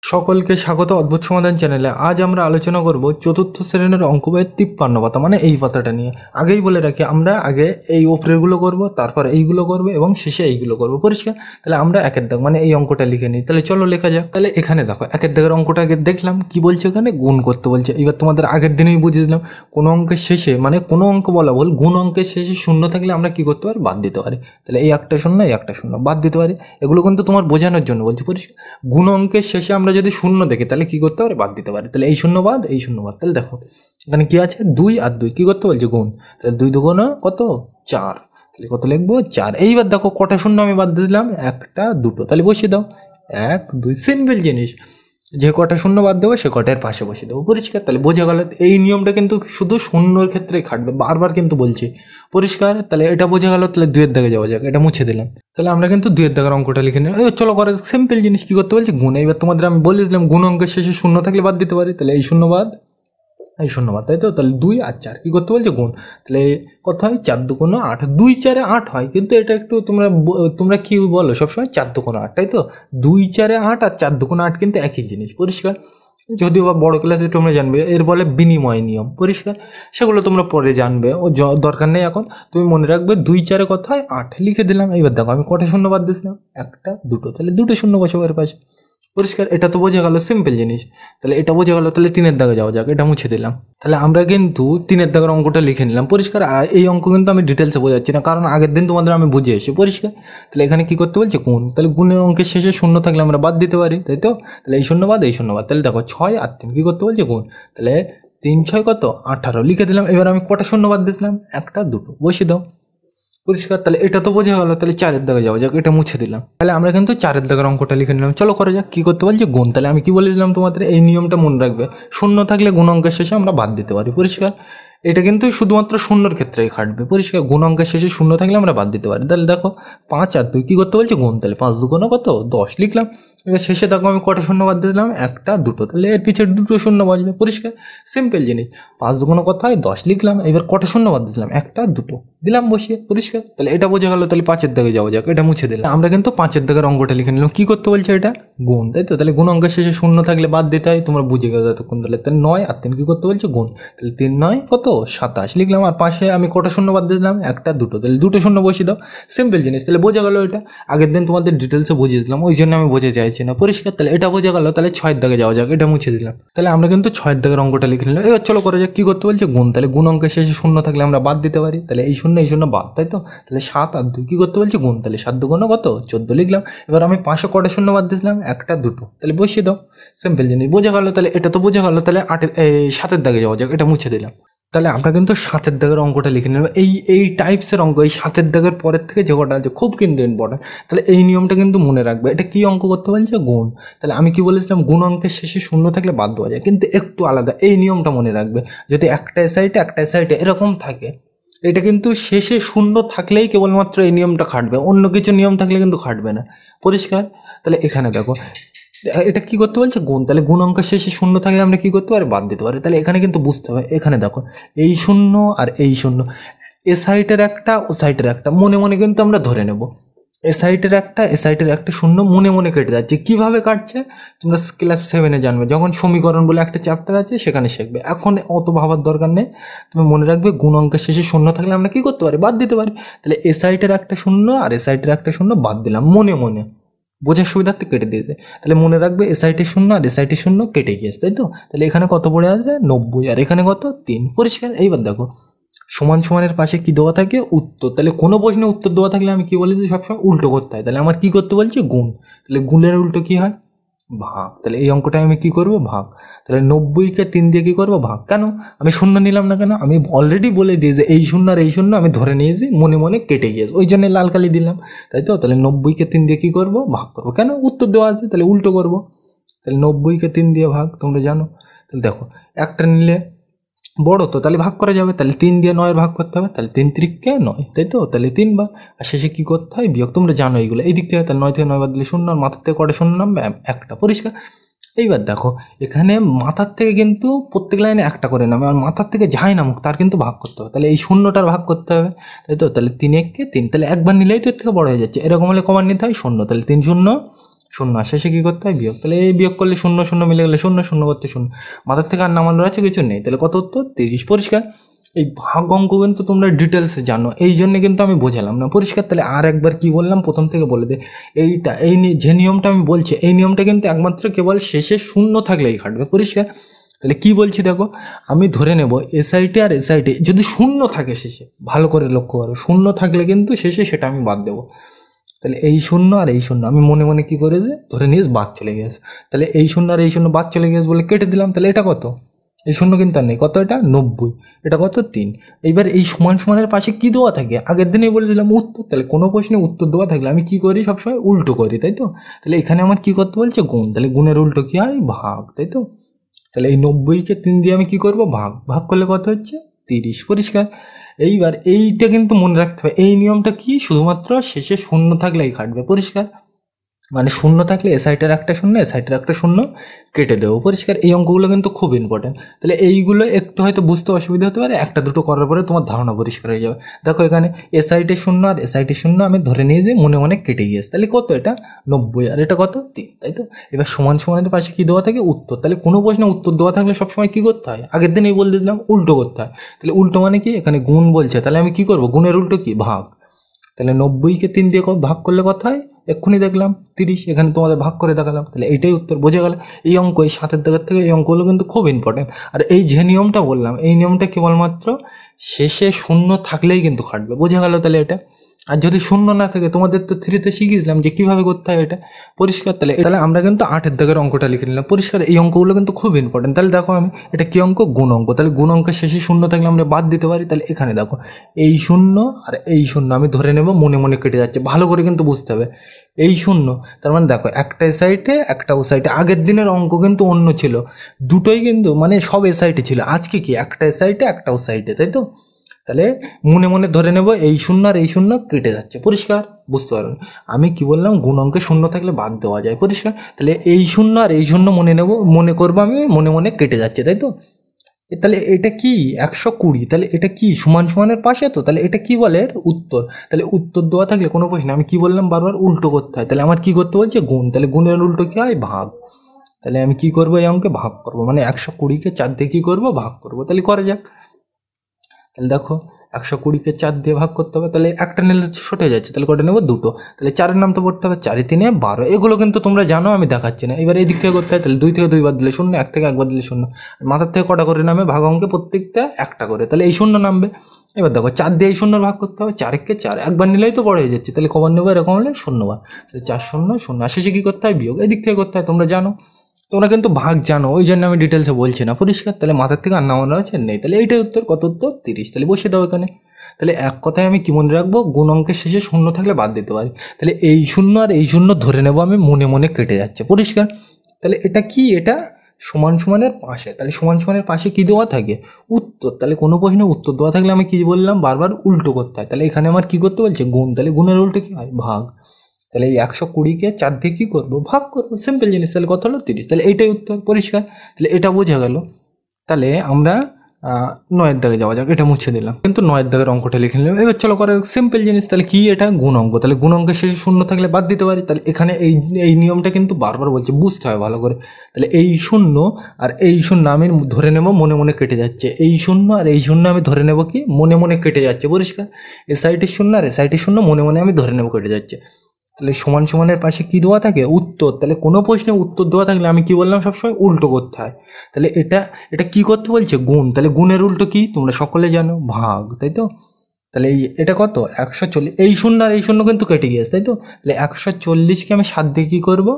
সকলকে স্বাগত অদ্ভুত সমাধান চ্যানেলে। আজ আমরা আলোচনা করব চতুর্থ শ্রেণীর অঙ্ক বইয়ের 53 পাতা, মানে এই পাতাটা নিয়ে। আগেই বলে রাখি, আমরা আগে এই ওপরেরগুলো করব, তারপর এইগুলো করব এবং শেষে এইগুলো করব। পরিষ্কার? তাহলে আমরা একের দাগ মানে এই অঙ্কটা লিখে নিই। তাহলে চলো লেখা যাক। তাহলে এখানে দেখো, একের দাগের অঙ্কটা আগে দেখলাম কি বলছে, এখানে গুণ করতে বলছে। এবার তোমাদের আগের দিনেই বুঝেছিলাম কোনো অঙ্কের শেষে, মানে কোনো অঙ্ক বলা বল, গুণ অঙ্কের শেষে শূন্য থাকলে আমরা কি করতে পারি, বাদ দিতে পারি। তাহলে এই একটা শূন্য, এই একটা শূন্য বাদ দিতে পারি। এগুলো কিন্তু তোমার বোঝানোর জন্য বলছি। পরিষ্কার? গুণ অঙ্কের শেষে আমরা যদি শূন্য দেখি তাহলে কি করতে পারি, বাদ দিতে পারি। তাহলে এই শূন্য বাদ, এই শূন্য বাদ। তাহলে দেখো এখানে কি আছে, 2 আর 2 কি করতে বলছে, গুণ। তাহলে 2 দুগুণ কত, 4। তাহলে কত লিখবো, 4। এইবার দেখো কটা শূন্য আমি বাদ দিলাম, একটা দুটো। তাহলে বসিয়ে দাও 1 2, সিম্পল জিনিস। যে কটা শূন্য বাদ দেবো সে কটার পাশে বসিয়ে দেবো। পরিষ্কার? তাহলে বোঝা গেল। এই নিয়মটা কিন্তু শুধু শূন্যর ক্ষেত্রে খাটবে, বারবার কিন্তু বলছি। পরিষ্কার? তাহলে এটা বোঝা গেল। তাহলে 2 এর দাগে যাওয়া যাক, এটা মুছে দিলাম। তাহলে আমরা কিন্তু 2 এর দাগের অঙ্কটা লিখে নিলাম। চলো করে সিম্পল জিনিস কি করতে বলছি, গুণ। এইবার তোমাদের আমি বলে দিলাম গুণ অঙ্কের শেষে শূন্য থাকলে বাদ দিতে পারি। তাহলে এই শূন্য বাদ, এই শূন্য বাদ, তাই তো? তাহলে 2 আর 4 কি করতে বলছে, গুণ। তাহলে কত হয়, 4 দুগুণ 8, 2 4 8 হয়। কিন্তু এটা একটু তোমরা কি বলো সবসময়, 4 দুগুণ 8, তাই তো? 2 4 8 আর 4 দুগুণ 8 কিন্তু একই জিনিস। পরিষ্কার? যদিও বা বড় ক্লাসে তোমরা জানবে, এর বলে বিনিময় নিয়ম। পরিষ্কার? সেগুলো তোমরা পরে জানবে, ও দরকার নেই এখন। তুমি মনে রাখবে 2 4 কত হয়, 8 লিখে দিলাম। এইবার দেখো আমি কটা শূন্য বাদ দিয়েছিলাম, একটা দুটো। তাহলে দুটো শূন্য বসাবো এর পাশে। পরিষ্কার? এটা তো বোঝা গেল, সিম্পল জিনিস। তাহলে এটা বোঝা গেল। তাহলে 3 এর দাগে যাওয়া যাক, এটা মুছে দিলাম। তাহলে আমরা কিন্তু 3 এর দাগের অঙ্কটা লিখে নিলাম। পরিষ্কার? আর এই অঙ্ক কিন্তু আমি ডিটেলসে বোঝাচ্ছি না, কারণ আগের দিন তোমাদের আমি বুঝে এসেছি। পরিষ্কার? তাহলে এখানে কি করতে বলছে, গুণ। তাহলে গুণের অঙ্কের শেষে শূন্য থাকলে আমরা বাদ দিতে পারি, তাই তো? তাহলে এই শূন্য বাদ, এই শূন্য বাদ। তাহলে দেখো 6 আর 3 কি করতে বলছে, গুণ। তাহলে 3 6 কত, 18 লিখে দিলাম। এবার আমি কটা শূন্য বাদ দিয়েছিলাম, একটা দুটো, বসিয়ে দাও। পরিষ্কার? তাহলে এটা তো বোঝা গেল। তাহলে 4 এর দাগে যাওয়া যাক, এটা মুছে দিলাম। তাহলে আমরা কিন্তু 4 এর দাগের অঙ্কটা লিখে নিলাম। চলো করা যাক। কি করতে বলছে, গুণ। তাহলে আমি কি বলে দিলাম তোমাদের, এই নিয়মটা মনে রাখবে, শূন্য থাকলে গুণ অঙ্কের শেষে আমরা বাদ দিতে পারি। পরিষ্কার? এটা কিন্তু শুধুমাত্র শূন্যর ক্ষেত্রেই খাটবে। পরিষ্কার? গুণ অঙ্কের শেষে শূন্য থাকলে আমরা বাদ দিতে পারি। তাহলে দেখো 5 আর 2 কি করতে বলছে, গুণ। তাহলে 5 দুগুণ কত, 10 লিখলাম। এবার শেষে দেখো আমি কটা শূন্য বাদ দিলাম, একটা দুটো। তাহলে এর পিছিয়ে দুটো শূন্য বাজবে। পরিষ্কার? সিম্পল জিনিস। 5 দুগুণ কত হয়, 10 লিখলাম। এবার কটা শূন্য বাদ দিলাম, একটা দুটো দিলাম বসিয়ে। পরিষ্কার? তাহলে এটা বোঝা গেল। তাহলে 5 এর দাগে যাওয়া যাক, এটা মুছে দিলাম। আমরা কিন্তু 5 এর দাগের অঙ্কটা লিখে নিলাম। কি করতে বলছে, এটা গুণ, তাই তো? তাহলে গুণ অঙ্কের শেষে শূন্য থাকলে বাদ দিতে হয়, তোমরা বুঝে গেছো এতক্ষণ। তাহলে 9 আর 3 কি করতে বলছে, গুণ। তাহলে 3 9 কত, 27 লিখলাম। আর পাশে আমি কটা শূন্য বাদ দিলাম, একটা দুটো। তাহলে দুটো শূন্য বসিয়ে দাও। সিম্পল জিনিস। তাহলে বোঝা গেল। এটা আগের দিন তোমাদের ডিটেলসে বুঝিয়েছিলাম, ওই জন্য আমি বোঝা চাইছি না। পরিষ্কার? তাহলে এটা বোঝা গেল। তাহলে 6 এর দাগে যাওয়া যাক, এটা মুছে দিলাম। তাহলে আমরা কিন্তু 6 এর দাগের অঙ্কটা লিখে নিলাম। এবার চলো করা যাক। কি করতে বলছে, গুণ। তাহলে গুণ অঙ্কের শেষে শূন্য থাকলে আমরা বাদ দিতে পারি। তাহলে এই শূন্য, এই শূন্য বাদ, তাই তো? তাহলে 7 আর 2 কি করতে বলছে, গুণ। তাহলে 7 দুগুণ কত, 14 লিখলাম। এবার আমি 5 কটা শূন্য বাদ দিয়েছিলাম, একটা দুটো। তাহলে বসিয়ে দাও। সিম্পল জিনিস। বোঝা গেল। তাহলে এটা তো বোঝা গেল। তাহলে 7 এর দাগে যাওয়া যাক, এটা মুছে দিলাম। তাহলে আমরা কিন্তু 7 এর দাগের অঙ্কটা লিখে নিলাম। এই টাইপসের অঙ্ক, এই 7 এর দাগের পরের থেকে যে কটা আছে খুব কিন্তু ইম্পর্টেন্ট। তাহলে এই নিয়মটা কিন্তু মনে রাখবে। এটা কি অঙ্ক করতে বলছে, গুণ। তাহলে আমি কি বলেছিলাম, গুণ অঙ্কের শেষে শূন্য থাকলে বাদ দেওয়া যায়, কিন্তু একটু আলাদা। এই নিয়মটা মনে রাখবে। যদি একটা সাইডে এরকম থাকে, এটা কিন্তু শেষে শূন্য থাকলেই কেবলমাত্র এই নিয়মটা খাটবে, অন্য কিছু নিয়ম থাকলে কিন্তু খাটবে না। পরিষ্কার? তাহলে এখানে দেখো এটা কি করতে বলছে, গুণ। তাহলে গুণ অঙ্কের শেষে শূন্য থাকলে আমরা কি করতে পারি, বাদ দিতে পারি। তাহলে এখানে কিন্তু বুঝতে হবে। এখানে দেখো এই শূন্য আর এই শূন্য, এ সাইডের একটা ও সাইডের একটা, মনে মনে কিন্তু আমরা ধরে নেব। এ সাইডের একটা শূন্য মনে মনে কেটে যাচ্ছে। কিভাবে কাটছে তোমরা ক্লাস 7-এ জানবে, যখন সমীকরণ বলে একটা চ্যাপ্টার আছে সেখানে শিখবে। এখন অত ভাবার দরকার নেই। তুমি মনে রাখবে গুণ অঙ্কের শেষে শূন্য থাকলে আমরা কি করতে পারি, বাদ দিতে পারি। তাহলে এ সাইডের একটা শূন্য আর এ সাইডের একটা শূন্য বাদ দিলাম, মনে মনে বোঝার সুবিধার্থে কেটে দিয়েছে। তাহলে মনে রাখবে এ সাইডে শূন্য আর এ সাইডে শূন্য কেটে গিয়েছে, তাই তো? তাহলে এখানে কত পড়ে আসবে, 90, আর এখানে কত, 3। পরিষ্কার? এইবার দেখো সমান সমানের পাশে কি দেওয়া থাকে, উত্তর। তাহলে কোনো প্রশ্নে উত্তর দেওয়া থাকলে আমি কি বলেছি, সবসময় উল্টো করতে হয়। তাহলে আমার কি করতে বলছে, গুণ। তাহলে গুণের উল্টো কি হয়, ভাগ। তাহলে এই অঙ্কটা আমি কি করব, ভাগ। তাহলে 90কে 3 দিয়ে কি করবো, ভাগ। কেন আমি শূন্য নিলাম না কেন, আমি অলরেডি বলে দিই যে এই শূন্য আর এই শূন্য আমি ধরে নিয়েছি, মনে মনে কেটে গিয়েছে, ওই জন্য লাল কালি দিলাম, তাই তো? তাহলে 90কে 3 দিয়ে কি করবো, ভাগ করবো। কেন, উত্তর দেওয়া আছে, তাহলে উল্টো করবো। তাহলে 90কে 3 দিয়ে ভাগ, তোমরা জানো। তাহলে দেখো একটা নিলে বড় তো, তাহলে ভাগ করা যাবে। তাহলে 3 দিয়ে 9 ভাগ করতে হবে। তাহলে 3 3কে 9, তাই তো? তাহলে 3 বার। আর শেষে কি করতে হয়, বিয়োগ। তোমরা জানো এইগুলো। এই দিক থেকে তাহলে 9 থেকে 9 বাদ দিলে শূন্য, আর মাথার থেকে কটা শূন্য নামবে, একটা। পরিষ্কার? এইবার দেখো এখানে মাথার থেকে কিন্তু প্রত্যেক লাইনে একটা করে নামে, আর মাথার থেকে যাই নামুক তার কিন্তু ভাগ করতে হবে। তাহলে এই শূন্যটার ভাগ করতে হবে, তাই তো? তাহলে 3 1কে 3, তাহলে একবার নিলেই তো এর থেকে বড় হয়ে যাচ্ছে। এরকম হলে কমান নিতে হয় শূন্য। তাহলে 3 0 শূন্য, আর শেষে কী করতে হয় বিয়োগ। তাহলে এই বিয়োগ করলে শূন্য শূন্য মিলে গেলে শূন্য, শূন্য করতে শূন্য, মাথার থেকে আর নামানোর আছে কিছু নেই। তাহলে কত উত্তর 30। পরিষ্কার। এই ভাগ অঙ্ক কিন্তু তোমরা ডিটেলসে জানো, এই জন্যে কিন্তু আমি বোঝালাম না। পরিষ্কার। তাহলে আর একবার কি বললাম প্রথম থেকে বলে দে, এইটা যে নিয়মটা আমি বলছি, এই নিয়মটা কিন্তু একমাত্র কেবল শেষে শূন্য থাকলেই খাটবে। পরিষ্কার। তাহলে কি বলছি দেখো, আমি ধরে নেব এসআইটি আর এসআইটি যদি শূন্য থাকে শেষে, ভালো করে লক্ষ্য করো, শূন্য থাকলে কিন্তু শেষে সেটা আমি বাদ দেবো। তাহলে এই শূন্য আর এই শূন্য আমি মনে মনে কী করে ধরে নিস বাদ চলে গেছে। তাহলে এই শূন্য আর এই শূন্য বাদ চলে গেছে বলে কেটে দিলাম। তাহলে এটা কত, এই শূন্য কিন্তু আর নেই, কত এটা 90, এটা কত 3। এইবার এই সমান সমানের পাশে কি দেওয়া থাকে, আগের দিনেই বলেছিলাম উত্তর। তাহলে কোনো প্রশ্নে উত্তর দেওয়া থাকলে আমি কি করি, সবসময় উল্টো করি, তাই তো। তাহলে এখানে আমার কি করতে বলছে, গুণ। তাহলে গুণের উল্টো কি হয়, ভাগ, তাই তো। তাহলে এই 90কে 3 দিয়ে আমি কি করব, ভাগ। ভাগ করলে কত হচ্ছে 30। পরিষ্কার। এইবার এইটা কিন্তু মনে রাখতে হবে, এই নিয়মটা কি শুধুমাত্র শেষে শূন্য থাকলেই খাটবে। পরিষ্কার। মানে শূন্য থাকলে এসআইটার একটা শূন্য, এসআইটার একটা শূন্য কেটে দেবো। পরিষ্কার। এই অঙ্কগুলো কিন্তু খুব ইম্পর্টেন্ট। তাহলে এইগুলো একটু হয়তো বুঝতে অসুবিধা হতে পারে, একটা দুটো করার পরে তোমার ধারণা পরিষ্কার হয়ে যাবে। দেখো এখানে এসআইটি শূন্য আর এসআইটি শূন্য আমি ধরে নিয়ে যে মনে মনে কেটে গিয়েছে। তাহলে কত, এটা 90 আর এটা কত 3, তাই তো। এবার সমান সমানের পাশে কি দেওয়া থাকে, উত্তর। তাহলে কোনো প্রশ্নে উত্তর দেওয়া থাকলে সবসময় কি করতে হয়, আগের দিনই বলে দিলাম উল্টো করতে হয়। তাহলে উল্টো মানে কি, এখানে গুণ বলছে, তাহলে আমি কি করব, গুণের উল্টো কি, ভাগ। তাহলে 90কে 3 দিয়ে ভাগ করলে কত হয়, এক্ষুনি দেখলাম 30, এখানে তোমাদের ভাগ করে দেখালাম। তাহলে এইটাই উত্তর, বোঝা গেল। এই অঙ্ক, এই 7-এর দাগের থেকে এই অঙ্কগুলো কিন্তু খুব ইম্পর্টেন্ট। আর এই যে নিয়মটা বললাম, এই নিয়মটা কেবলমাত্র শেষে শূন্য থাকলেই কিন্তু খাটবে, বোঝা গেল। তাহলে এটা, আর যদি শূন্য না থাকে, তোমাদের তো 3-তে শিখিয়েছিলাম যে কীভাবে করতে হয় এটা। পরিষ্কার। তাহলে আমরা কিন্তু 8-এর দাগের অঙ্কটা লিখে নিলাম। পরিষ্কার। এই অঙ্কগুলো কিন্তু খুব ইম্পর্টেন্ট। তাহলে দেখো আমি এটা কী অঙ্ক, গুণ অঙ্ক। তাহলে গুণ অঙ্কের শেষে শূন্য থাকলে আমরা বাদ দিতে পারি। তাহলে এখানে দেখো এই শূন্য আর এই শূন্য আমি ধরে নেব, মনে মনে কেটে যাচ্ছে, ভালো করে কিন্তু বুঝতে হবে। এই শূন্য, তার মানে দেখো একটা এসআইটে একটা ওসাইটে। আগের দিনের অঙ্ক কিন্তু অন্য ছিল, দুটোই কিন্তু মানে সব এসআইটে ছিল। আজকে কি একটা এসআইটে একটা ওসাইটে, তাই তো। তাহলে মনে মনে ধরে নেব এই শূন্য আর এই শূন্য কেটে যাচ্ছে। পরিষ্কার। বুঝতে পারবেন আমি কি বললাম, গুণ অঙ্কে শূন্য থাকলে বাদ দেওয়া যায়। পরিষ্কার। তাহলে এই শূন্য আর এই শূন্য মনে করবো আমি, মনে মনে কেটে যাচ্ছে, তাই তো। তাহলে এটা কি 120, তাহলে এটা কি সমান সমানের পাশে, তো তাহলে এটা কি বলে, উত্তর। তাহলে উত্তর দেওয়া থাকলে কোনো প্রশ্ন আমি কি বললাম, বারবার উল্টো করতে হয়। তাহলে আমার কি করতে বলছে, গুণ। তাহলে গুণের উল্টো কি হয়, ভাগ। তাহলে আমি কি করবো, এই অঙ্কে ভাগ করবো, মানে 120কে 4 দিয়ে কি করবো, ভাগ করবো। তাহলে করা যাক। তাহলে দেখো 120কে 4 দিয়ে ভাগ করতে হবে। তাহলে একটা নিলে ছোট হয়ে যাচ্ছে, তাহলে কটা নেবো, দুটো। তাহলে 4-এর নাম তো পড়তে হবে, 4 × 3 = 12। এগুলো কিন্তু তোমরা জানো, আমি দেখাচ্ছি না। এবার এই দিক থেকে করতে হয়, তাহলে 2 থেকে 2 বাদ দিলে শূন্য, 1 থেকে 1 বাদ দিলে শূন্য। মাথার থেকে কটা করে নামে, ভাগ অঙ্কে প্রত্যেকটা একটা করে, তাহলে এই শূন্য নামবে। এবার দেখো 4 দিয়ে এই শূন্যর ভাগ করতে হবে, 4-কে 4, একবার নিলেই তো বড় হয়ে যাচ্ছে। তাহলে কবার নেবো, এরকম হলে শূন্যবার। তাহলে 4 শূন্য শূন্য, আর শেষে কী করতে হয়, বিয়োগ। এই দিক থেকে করতে হয়, তোমরা জানো। তোমরা কিন্তু ভাগ জানো, ওই জন্য আমি ডিটেলসে বলছি না। পরিষ্কার। তাহলে মাথার থেকে আর নামানো আছে নেই। তাহলে এইটাই উত্তর, কত উত্তর 30। তাহলে বসে দাও এখানে। তাহলে এক কথায় আমি কি মনে রাখবো, গুণ অঙ্কের শেষে শূন্য থাকলে বাদ দিতে পারি। তাহলে এই শূন্য আর এই শূন্য ধরে নেবো আমি, মনে মনে কেটে যাচ্ছে। পরিষ্কার। তাহলে এটা কি, এটা সমান সমানের পাশে। তাহলে সমান সমানের পাশে কি দেওয়া থাকে, উত্তর। তাহলে কোনো প্রশ্নে উত্তর দেওয়া থাকলে আমি কি বললাম, বারবার উল্টো করতে হয়। তাহলে এখানে আমার কি করতে বলছে, গুণ। তাহলে গুণের উল্টো কি হয়, ভাগ। তাহলে এই 120কে 4 দিয়ে কী করবো, ভাগ করবো, সিম্পল জিনিস। তাহলে কত হলো, 30। তাহলে এইটাই উত্তর। পরিষ্কার। তাহলে এটা বোঝা গেল। তাহলে আমরা 9-এর দাগে যাওয়া যাক, এটা মুছে দিলাম, কিন্তু 9-এর দাগের অঙ্কটা লিখে নিলাম। এবার চলো করা সিম্পল জিনিস। তাহলে কি, এটা গুণ অঙ্ক। তাহলে গুণ অঙ্কের শেষে শূন্য থাকলে বাদ দিতে পারি। তাহলে এখানে এই নিয়মটা কিন্তু বারবার বলছে, বুঝতে হয় ভালো করে। তাহলে এই শূন্য আর এই শূন্য আমি ধরে নেব, মনে মনে কেটে যাচ্ছে। এই শূন্য আর এই শূন্য আমি ধরে নেব কি, মনে মনে কেটে যাচ্ছে। পরিষ্কার। এসআইটির শূন্য আর এসআইটির শূন্য মনে মনে আমি ধরে নেব কেটে যাচ্ছে। তাহলে সমান সমানের পাশে কি দেওয়া থাকে, উত্তর। তাহলে কোনো প্রশ্নে উত্তর দেওয়া থাকলে আমি কি বললাম, সবসময় উল্টো করতে হয়। তাহলে এটা কি করতে বলছে, গুণ। তাহলে গুণের উল্টো কি, তোমরা সকলে জানো, ভাগ, তাই তো। তাহলে এটা কত, 140। এই শূন্য আর এই শূন্য কিন্তু কেটে গিয়েছে, তাই তো। তাহলে 140কে আমি 7 দিয়ে কী করবো,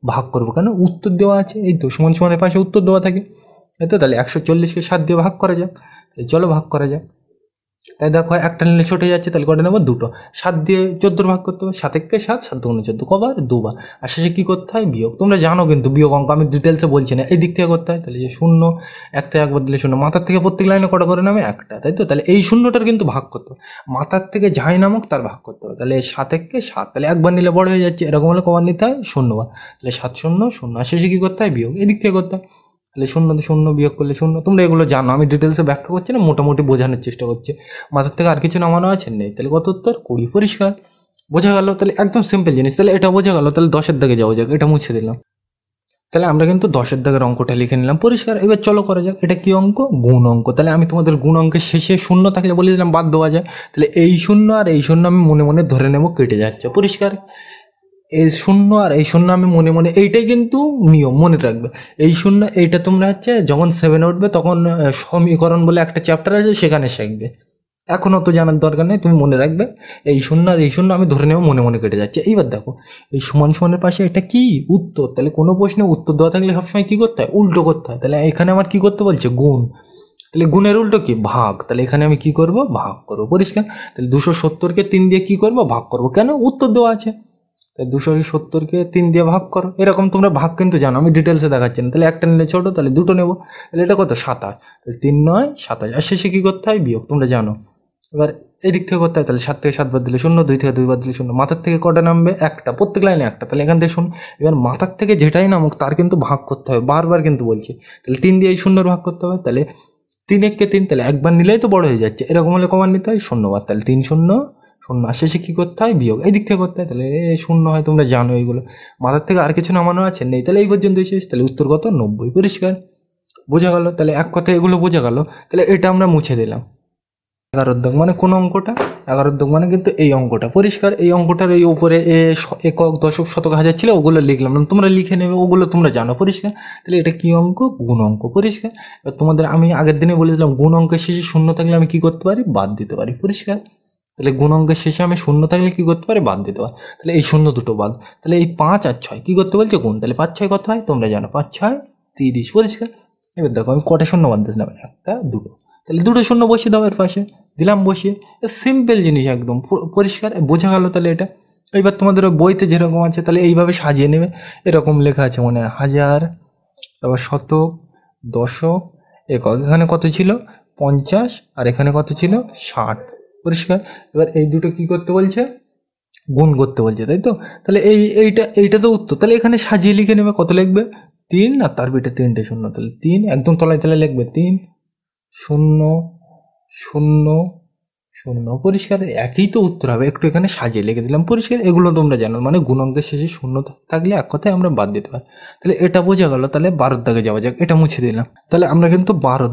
ভাগ করবো। কেন, উত্তর দেওয়া আছে, এই তো সমান সমানের পাশে উত্তর দেওয়া থাকে, তাই তো। তাহলে 140কে 7 দিয়ে ভাগ করা যাক। চলো ভাগ করা যাক। তাই দেখো একটা নিলে ছোট হয়ে যাচ্ছে, তাহলে কটা নেবো, দুটো। 7 দিয়ে 14 ভাগ করতে হবে, 7-কে 7, 7 × 14, কবার, দুবার। আর শেষে কী করতে হয়, বিয়োগ। তোমরা জানো কিন্তু বিয়োগ অঙ্ক, আমি ডিটেলসে বলছি না, এই দিক থেকে করতে হয়। তাহলে যে শূন্য, 1 থেকে 1 বাদ দিলে শূন্য, মাথার থেকে প্রত্যেক লাইনে কটা করে নামে, একটা, তাই তো। তাহলে এই শূন্যটার কিন্তু ভাগ করতে হবে, মাথার থেকে যাই নামক তার ভাগ করতে হবে। তাহলে 7-কে 7, তাহলে একবার নিলে বড় হয়ে যাচ্ছে, এরকম হলে কবার নিতে হয়, শূন্যবার। তাহলে 7 শূন্য শূন্য, আর শেষে কী করতে হয়, বিয়োগ। এই দিক থেকে করতে হয়। তাহলে শূন্য শূন্য বিয়োগ করলে শূন্য, তোমরা এগুলো জানো, আমি ডিটেলসে ব্যাখ্যা করছি না, মোটামুটি বোঝানোর চেষ্টা করছি। মাথার থেকে আর কিছু নামানো আছে নেই। তাহলে কত উত্তর, 20। পরিষ্কার। বোঝা গেল? তাহলে একদম সিম্পল জিনিস। তাহলে এটা বোঝা গেল। তাহলে 10-এর দাগে যাওয়া যাক, এটা মুছে দিলাম। তাহলে আমরা কিন্তু 10-এর দাগের অঙ্কটা লিখে নিলাম, পরিষ্কার। এবার চলো করা যাক, এটা কি অঙ্ক? গুণ অঙ্ক। তাহলে আমি তোমাদের গুণ অঙ্কের শেষে শূন্য থাকলে বলে দিলাম বাদ দেওয়া যায়। তাহলে এই শূন্য আর এই শূন্য আমি মনে মনে ধরে নেব কেটে যাচ্ছে, পরিষ্কার। এই শূন্য আর এই শূন্য আমি মনে মনে, এইটাই কিন্তু নিয়ম, মনে রাখবে। এই শূন্য এইটা তোমরা হচ্ছে যখন 7-এ উঠবে তখন সমীকরণ বলে একটা চ্যাপ্টার আছে, সেখানে শিখবে। এখনও তো জানার দরকার নেই, তুমি মনে রাখবে এই শূন্য আর এই শূন্য আমি ধরে নেব মনে মনে কেটে যাচ্ছে। এইবার দেখো এই সমান সমানের পাশে এটা কি? উত্তর। তাহলে কোনো প্রশ্নে উত্তর দেওয়া থাকলে সবসময় কি করতে হয়? উল্টো করতে হয়। তাহলে এখানে আমার কি করতে বলছে? গুণ। তাহলে গুণের উল্টো কি? ভাগ। তাহলে এখানে আমি কি করব? ভাগ করবো, পরিষ্কার। তাহলে 270-কে 3 দিয়ে কি করব? ভাগ করব। কেন? উত্তর দেওয়া আছে। তাই 270-কে 3 দিয়ে ভাগ করো। এরকম তোমরা ভাগ কিন্তু জানো, আমি ডিটেলসে দেখাচ্ছি না। তাহলে একটা নিলে ছোটো, তাহলে দুটো নেবো। তাহলে এটা কত? 27। তাহলে 3 9 27। আর শেষে কী করতে হয়? বিয়োগ, তোমরা জানো। এবার এদিক থেকে করতে হয়, তাহলে 7 থেকে 7 বাদ দিলে 0, 2 থেকে 2 বাদ দিলে 0। মাথার থেকে কটা নামবে? একটা, প্রত্যেক লাইনে একটা। তাহলে এখান থেকে 0। এবার মাথার থেকে যেটাই নামুক তার কিন্তু ভাগ করতে হবে, বারবার কিন্তু বলছি। তাহলে 3 দিয়ে এই 0 ভাগ করতে হবে। তাহলে 3 1-কে 3, তাহলে একবার নিলেই তো বড় হয়ে যাচ্ছে। এরকম হলে কমান নিতে হয়? 0 বার। তাহলে 3 0 0। আর শেষে কী করতে হয়? বিয়োগ। এই দিক থেকে করতে হয়, তাহলে 0 হয়, তোমরা জানো এইগুলো। মাথার থেকে আর কিছু নামানো আছে? নেই। তাহলে এই পর্যন্ত শেষ। তাহলে উত্তর কত? 90, পরিষ্কার। বোঝা গেল? তাহলে এক কথায় এগুলো বোঝা গেল। তাহলে এটা আমরা মুছে দিলাম। 11 দাগ মানে কোন অঙ্কটা? 11 দাগ মানে কিন্তু এই অঙ্কটা, পরিষ্কার। এই অঙ্কটার এই উপরে একক দশক শতক হাজার ছিল, ওগুলো লিখলাম না, তোমরা লিখে নেবে, ওগুলো তোমরা জানো, পরিষ্কার। তাহলে এটা কি অঙ্ক? গুণ অঙ্ক, পরিষ্কার। এবার তোমাদের আমি আগের দিনে বলেছিলাম গুণ অঙ্কের শেষে শূন্য থাকলে আমি কি করতে পারি? বাদ দিতে পারি, পরিষ্কার। তাহলে গুণ অঙ্কের শেষে আমি শূন্য থাকলে কি করতে পারি? বাদ দিতে পারি। তাহলে এই শূন্য দুটো বাদ। তাহলে এই 5 আর 6 কি করতে বলছে? গুণ। তাহলে 5 6 কত হয়? তোমরা জানো, 5 6 30, পরিষ্কার। এবার দেখো আমি কটা শূন্য বাদ দিয়েছিলাম? একটা, দুটো। তাহলে দুটো শূন্য বসিয়ে দাও এর পাশে, দিলাম বসিয়ে। সিম্পল জিনিস একদম, পরিষ্কার, বোঝা গেল? তাহলে এটা এইবার তোমাদের বইতে যেরকম আছে তাহলে এইভাবে সাজিয়ে নেবে। এরকম লেখা আছে মনে হয়, হাজার, তারপর শতক, দশক, একক। এখানে কত ছিল? 50। আর এখানে কত ছিল? 60, পরিষ্কার। এবার এই দুটো কি করতে বলছে? গুণ করতে বলছে, তাই তো? তাহলে এইটা তো উত্তর। তাহলে এখানে সাজিয়ে লিখে নেবে। কত লিখবে? 3 আর তার পিঠে 3টে শূন্য। তাহলে 3 একদম তলায় তলায় লিখবে, 3 0 0 0, পরিষ্কার। একই তো উত্তর হবে, একটু এখানে সাজিয়ে লিখে দিলাম, পরিষ্কার। এগুলো তোমরা জানো, মানে গুণ অঙ্কের শেষে শূন্য থাকলে এক কথায় আমরা বাদ দিতে পারি। তাহলে এটা বোঝা গেল। তাহলে 12 দাগে যাওয়া যাক, এটা মুছে দিলাম। তাহলে আমরা কিন্তু 12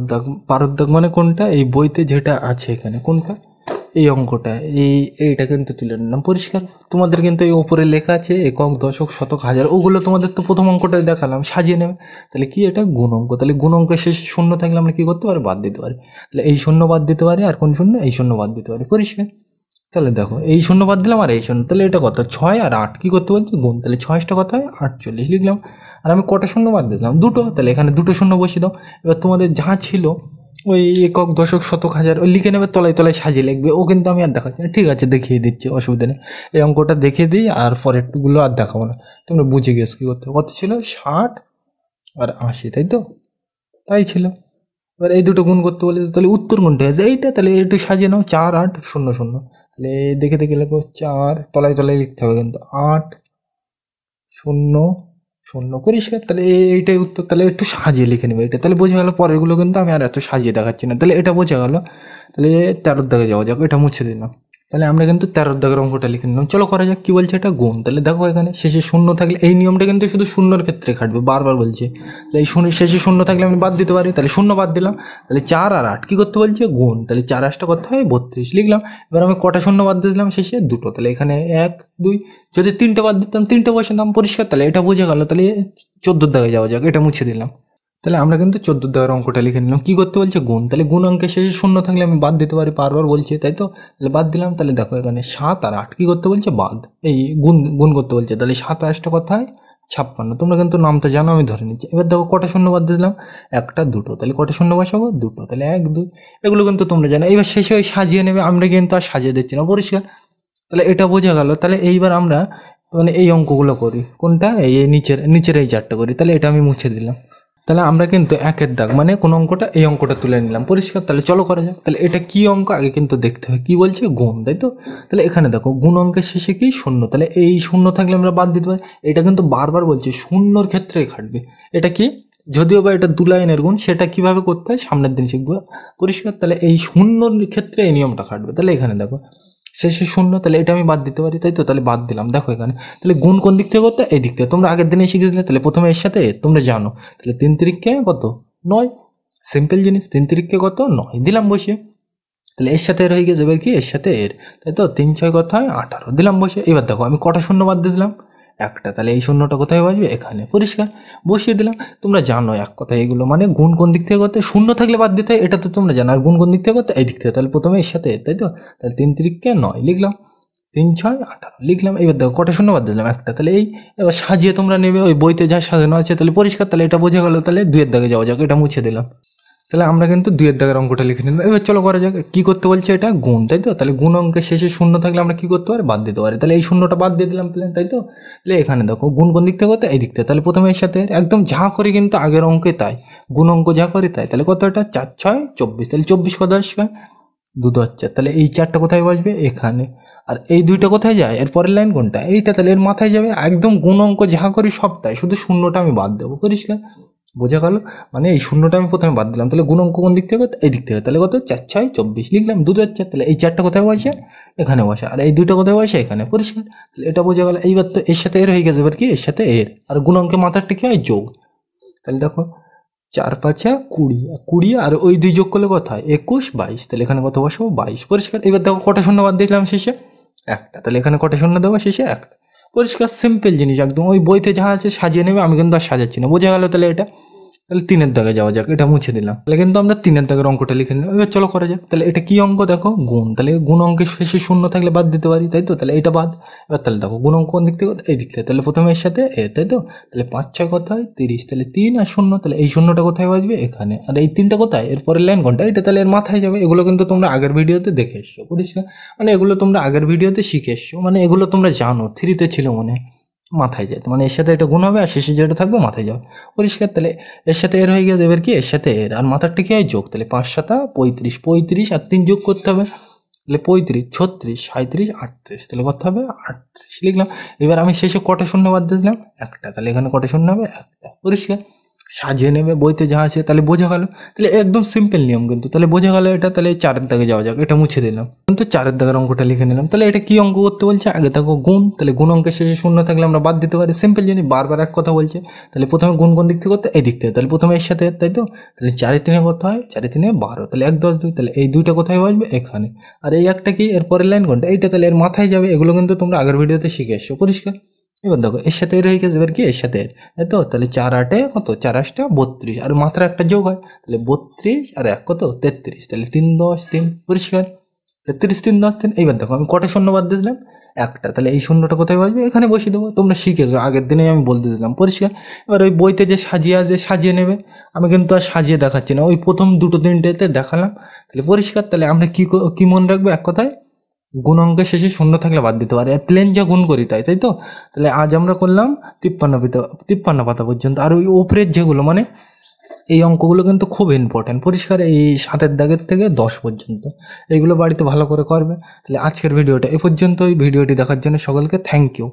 দাগ মানে কোনটা? এই বইতে যেটা আছে এখানে, কোনটা? এই অঙ্কটা, এইটা কিন্তু তুলে নিলাম, পরিষ্কার। তোমাদের কিন্তু এই ওপরে লেখা আছে একক দশক শতক হাজার, ওগুলো তোমাদের তো প্রথম অঙ্কটাই দেখালাম, সাজিয়ে নেবে। তাহলে কি? এটা গুণ অঙ্ক। তাহলে গুণ অঙ্কের শেষে শূন্য থাকলে আমরা কি করতে পারি? বাদ দিতে পারি। তাহলে এই শূন্য বাদ দিতে পারি, আর কোন শূন্য? এই শূন্য বাদ দিতে পারি, পরিষ্কার। তাহলে দেখো এই শূন্য বাদ দিলাম আর এই শূন্য, তাহলে এটা কত? 6 আর 8 কি করতে বলছি? গুণ। তাহলে 6 কত হয়? 48 লিখলাম। আর আমি কটা শূন্য বাদ দিলাম? দুটো। তাহলে এখানে দুটো শূন্য বসিয়ে দাও। এবার তোমাদের যা ছিল ওই একক দশক শতক হাজার ওই লিখে নেবে, তলায় তলায় সাজিয়ে লিখবে। ও কিন্তু আমি আর দেখাচ্ছি না, ঠিক আছে, দেখিয়ে দিচ্ছি, অসুবিধা নেই। এই অঙ্কটা দেখিয়ে দিই, আর পরেরগুলো আর দেখাবো না, তোমরা বুঝে গেছো কী করতে। কত ছিল? 60 আর 80, তাই তো? তাই ছিল। এবার এই দুটো গুণ করতে বলে, তাহলে উত্তর কোনটা আছে? এইটা। তাহলে একটু সাজিয়ে নাও, 4 8 0 0। তাহলে দেখে দেখে লেখো, 4 তলায় তলায় লিখতে হবে কিন্তু, 8 0 0, পরিষ্কার। তাহলে এইটাই উত্তর। তাহলে একটু সাজিয়ে লিখে নেবে এটা, তাহলে বোঝা গেল। পরেরগুলো কিন্তু আমি আর এত সাজিয়ে দেখাচ্ছি না, তাহলে এটা বোঝা গেল। তাহলে 13 দাগে যাওয়া যাক, এটা মুছে দিলাম। তাহলে আমরা কিন্তু 13 দাগের অঙ্কটা লিখে নিলাম। চলো করা যাক। কি বলছে? এটা গুণ। তাহলে দেখো এখানে শেষে শূন্য থাকলে, এই নিয়মটা কিন্তু শুধু শূন্যর ক্ষেত্রে খাটবে, বারবার বলছে। তাহলে এই শেষে শূন্য থাকলে আমি বাদ দিতে পারি, তাহলে শূন্য বাদ দিলাম। তাহলে 4 আর 8 কি করতে বলছে? গুণ। তাহলে 4 8 করতে হয় 32 লিখলাম। এবার আমি কটা শূন্য বাদ দিয়েছিলাম? শেষে দুটো। তাহলে এখানে 1 2, যদি 3টে বাদ দিতাম 3টে বসাতাম, পরিষ্কার। তাহলে এটা বোঝা গেল। তাহলে 14 দাগে যাওয়া যাক, এটা মুছে দিলাম। তাহলে আমরা কিন্তু 14 দাগের অঙ্কটা লিখে নিলাম। কি করতে বলছে? গুণ। তাহলে গুণ অঙ্কের শেষে শূন্য থাকলে আমি বাদ দিতে পারি, বারবার বলছে, তাই তো? তাহলে বাদ দিলাম। তাহলে দেখো এখানে 7 আর 8 কি করতে বলছে? বাদ, এই গুণ গুণ করতে বলছে। তাহলে 7 আর 8 কথা হয় 56। তোমরা কিন্তু নামটা জানো, আমি ধরে নিচ্ছি। এবার দেখো কটা শূন্য বাদ দিলাম? একটা, দুটো। তাহলে কটা শূন্য বসাবো? দুটো। তাহলে 1 2, এগুলো কিন্তু তোমরা জানো। এবার শেষে ওই সাজিয়ে নেবে, আমরা কিন্তু আর সাজিয়ে দিচ্ছি না, পরিষ্কার। তাহলে এটা বোঝা গেল। তাহলে এইবার আমরা মানে এই অঙ্কগুলো করি, কোনটা? এই নিচের এই 4টা করি। তাহলে এটা আমি মুছে দিলাম। তাহলে আমরা কিন্তু 1-এর দাগ মানে কোন অঙ্কটা? এই অঙ্কটা তুলে নিলাম, পরিষ্কার। তাহলে চলো করা যাক। তাহলে এটা কি অঙ্ক আগে কিন্তু দেখতে হয়। কি বলছে? গুণ, তাই তো? তাহলে এখানে দেখো গুণ অঙ্কের শেষে কি? শূন্য। তাহলে এই শূন্য থাকলে আমরা বাদ দিতে পারি। এটা কিন্তু বারবার বলছে শূন্যর ক্ষেত্রে খাটবে। এটা কি? যদিও বা এটা 2 লাইনের গুণ, সেটা কিভাবে করতে হয় সামনের দিন শিখবো, পরিষ্কার। তাহলে এই শূন্যর ক্ষেত্রে এই নিয়মটা খাটবে। তাহলে এখানে দেখো শেষে শূন্য, তাহলে এটা আমি বাদ দিতে পারি, তাই তো? তাহলে বাদ দিলাম। দেখো এখানে তাহলে গুণ কোন দিক থেকে করতে, এই দিক থেকে। তোমরা আগের দিনে শিখেছিলে, তাহলে প্রথমে এর সাথে তোমরা জানো, তাহলে 3 তিরিককে কত 9, সিম্পল জিনিস। 3 তিরিককে কত 9 দিলাম বসে, তাহলে এর সাথে এর হয়ে গেছে, এবার কি এর সাথে এর, তাই তো? 3 6 কত হয় 18 দিলাম বসে। এবার দেখো আমি কটা শূন্য বাদ দিয়েছিলাম, একটা, তাহলে এই শূন্যটা কোথায় বসবে, এখানে, পরিষ্কার বসিয়ে দিলাম। তোমরা জানো এক কথা এগুলো, মানে গুণ কোন দিক থেকে করতে, শূন্য থাকলে বাদ দিতে হয়, এটা তো তোমরা জানো। আর গুণ কোন দিক থেকে করতে, এই দিক থেকে। তাহলে প্রথমে এর সাথে, তাই তো? তাহলে 3 তিরিককে 9 লিখলাম, 3 6 18 লিখলাম। এবার দেখো কটা শূন্য বাদ দিলাম, একটা। তাহলে এই এবার সাজিয়ে তোমরা নেবে, ওই বইতে যা সাজানো আছে, তাহলে পরিষ্কার। তাহলে এটা বোঝা গেল। তাহলে 2 এর দাগে যাওয়া যাক, এটা মুছে দিলাম। তাহলে আমরা কিন্তু 2 এর দাগের অঙ্কটা লিখে নিলাম। এবার চলো করা যাক, কি করতে বলছে, এটা গুণ, তাই তো? তাহলে গুণ অঙ্কের শেষে শূন্য থাকলে আমরা কি করতে পারি, বাদ দিতে পারি। তাহলে এই শূন্যটা বাদ দিয়ে দিলাম প্লেন, তাই তো? তাহলে এখানে দেখো গুণ কোন দিক থেকে করতে, এই দিক থেকে। তাহলে প্রথমে এর সাথে একদম যা করি কিন্তু আগের অঙ্কে তাই, গুণ অঙ্ক যা করি তাই। তাহলে কত, এটা 4 6 24, তাহলে 24 কত আসবে 2 10 4। তাহলে এই 4টা কোথায় বসবে, এখানে। আর এই 2টা কোথায় যায়, এর পরের লাইন কোনটা, এইটা। তাহলে এর মাথায় যাবে। একদম গুণ অঙ্ক যা করি সবটাই, শুধু শূন্যটা আমি বাদ দেবো, পরিষ্কার বোঝা গেল? মানে এই শূন্যটা আমি প্রথমে বাদ দিলাম। তাহলে গুণ অঙ্ক কোন দিক থেকে, এই দিক থেকে। তাহলে কত 4 6 24 লিখলাম, 2 4। তাহলে এই 4টা কোথায় বসে, এখানে বসে। আর এই 2টা কোথায় বসে, এখানে, পরিষ্কার। তাহলে এটা বোঝা গেল। এইবার তো এর সাথে এর হয়ে গেছে, এবার কি এর সাথে এর। আর গুণ অঙ্কের মাথারটা কি হয়, যোগ। তাহলে দেখো 4 5 20, 20 আর ওই 2 যোগ করলে কত হয়, 21 22। তাহলে এখানে কত বসাবো, 22, পরিষ্কার। এবার দেখো কটা শূন্য বাদ দিয়েছিলাম শেষে, একটা। তাহলে এখানে কটা শূন্য দেবো, শেষে একটা, পরিষ্কার সিম্পল জিনিস একদম। ওই বইতে যা আছে সাজিয়ে নেবে, আমি কিন্তু আর সাজাচ্ছি না, বোঝা গেল? তাহলে এটা, তাহলে 3 এর দাগে যাওয়া যাক, এটা মুছে দিলাম। তাহলে কিন্তু আমরা 3 এর দাগের অঙ্কটা লিখে নিলাম। এবার চলো করা যাক। তাহলে এটা কি অঙ্ক, দেখো গুণ। তাহলে গুণ অঙ্কের শেষে শূন্য থাকলে বাদ দিতে পারি, তাই তো? তাহলে এটা বাদ। এবার তাহলে দেখো গুণ অঙ্ক কোন দিক থেকে, এই দিক থেকে। তাহলে প্রথমে এর সাথে এ, তাই তো? তাহলে 5 6 কত হয় 30, তাহলে 3 আর 0। তাহলে এই শূন্যটা কোথায় বাজবে, এখানে। আর এই 3টা কোথায়, এর পরের লাইন কোনটা, এটা। তাহলে এর মাথায় যাবে। এগুলো কিন্তু তোমরা আগের ভিডিওতে দেখে এসছো, পরিষ্কার। মানে এগুলো তোমরা আগের ভিডিওতে শিখে এসছো, মানে এগুলো তোমরা জানো, 3তে ছিল মনে হয়, মাথায় যায়। মানে এর সাথে এটা গুণ হবে, আর শেষে যেটা থাকবে মাথায় যাবে, পরিষ্কার। তাহলে এর সাথে এর হয়ে গেছে, এবার কি এর সাথে এর, আর মাথারটা কি হয়, যোগ। তাহলে 5 7 35, 35 আর 3 যোগ করতে হবে। তাহলে 35 36 37 38, তাহলে কত হবে 38 লিখলাম। এবার আমি শেষে কটা শূন্য বাদ দিয়েছিলাম, একটা। তাহলে এখানে কটা শূন্য হবে, একটা, পরিষ্কার। সাজিয়ে নেবে বইতে যা আছে, তাহলে বোঝা গেল। তাহলে একদম সিম্পল নিয়ম কিন্তু, তাহলে বোঝা গেল এটা। তাহলে 4 এর দাগে যাওয়া যাক, এটা মুছে দিলাম। কিন্তু 4 এর দাগের অঙ্কটা লিখে নিলাম। তাহলে এটা কি অঙ্ক করতে বলছে, আগে দেখো গুণ। তাহলে গুণ অঙ্কের শেষে শূন্য থাকলে আমরা বাদ দিতে পারি, সিম্পল জিনিস, বারবার এক কথা বলছে। তাহলে প্রথমে গুণ কোন দিক থেকে করতে, এই দিক থেকে। তাহলে প্রথমে এর সাথে, তাই তো? তাহলে 4 3 কত হয়, 4 3 12, তাহলে 1 10 2। তাহলে এই 2টা কোথায় বসবে, এখানে। আর এই একটা কি, এর পরের লাইন কোনটা, এইটা। তাহলে এর মাথায় যাবে। এগুলো কিন্তু তোমরা আগের ভিডিওতে শিখে এসছো, পরিষ্কার। এবার দেখো এর সাথে এর হয়ে গেছে, এবার কি এর সাথে এর, তাই তো? তাহলে 4 8 কত, 4 8 32, আর মাত্র একটা যোগ হয়। তাহলে 32 আর 1 কত 33, তাহলে 3 10 3, পরিষ্কার। 33 3 10 3। এইবার দেখো আমি কটা শূন্য বাদ দিয়েছিলাম, একটা। তাহলে এই শূন্যটা কোথায় বসবে, এখানে বসিয়ে দেবো। তোমরা শিখেছো, আগের দিনে আমি বলতে দিলাম, পরিষ্কার। এবার ওই বইতে যে সাজিয়ে আছে সাজিয়ে নেবে, আমি কিন্তু আর সাজিয়ে দেখাচ্ছি না, ওই প্রথম 2 3টেতে দেখালাম। তাহলে পরিষ্কার। তাহলে আমরা কি মনে রাখবো, এক কথায় গুণ অঙ্কের শেষে শূন্য থাকলে বাদ দিতে পারি, আর প্লেন যা গুণ করি তাই, তাই তো? তাহলে আজ আমরা করলাম 53 পাতা পর্যন্ত। আর ওই উপরের যেগুলো, মানে এই অঙ্কগুলো কিন্তু খুব ইম্পর্টেন্ট, পরিষ্কার। এই 7 দাগের থেকে 10 পর্যন্ত এইগুলো বাড়িতে ভালো করে করবে। তাহলে আজকের ভিডিওটা এ পর্যন্ত। এই ভিডিওটি দেখার জন্য সকলকে থ্যাংক ইউ।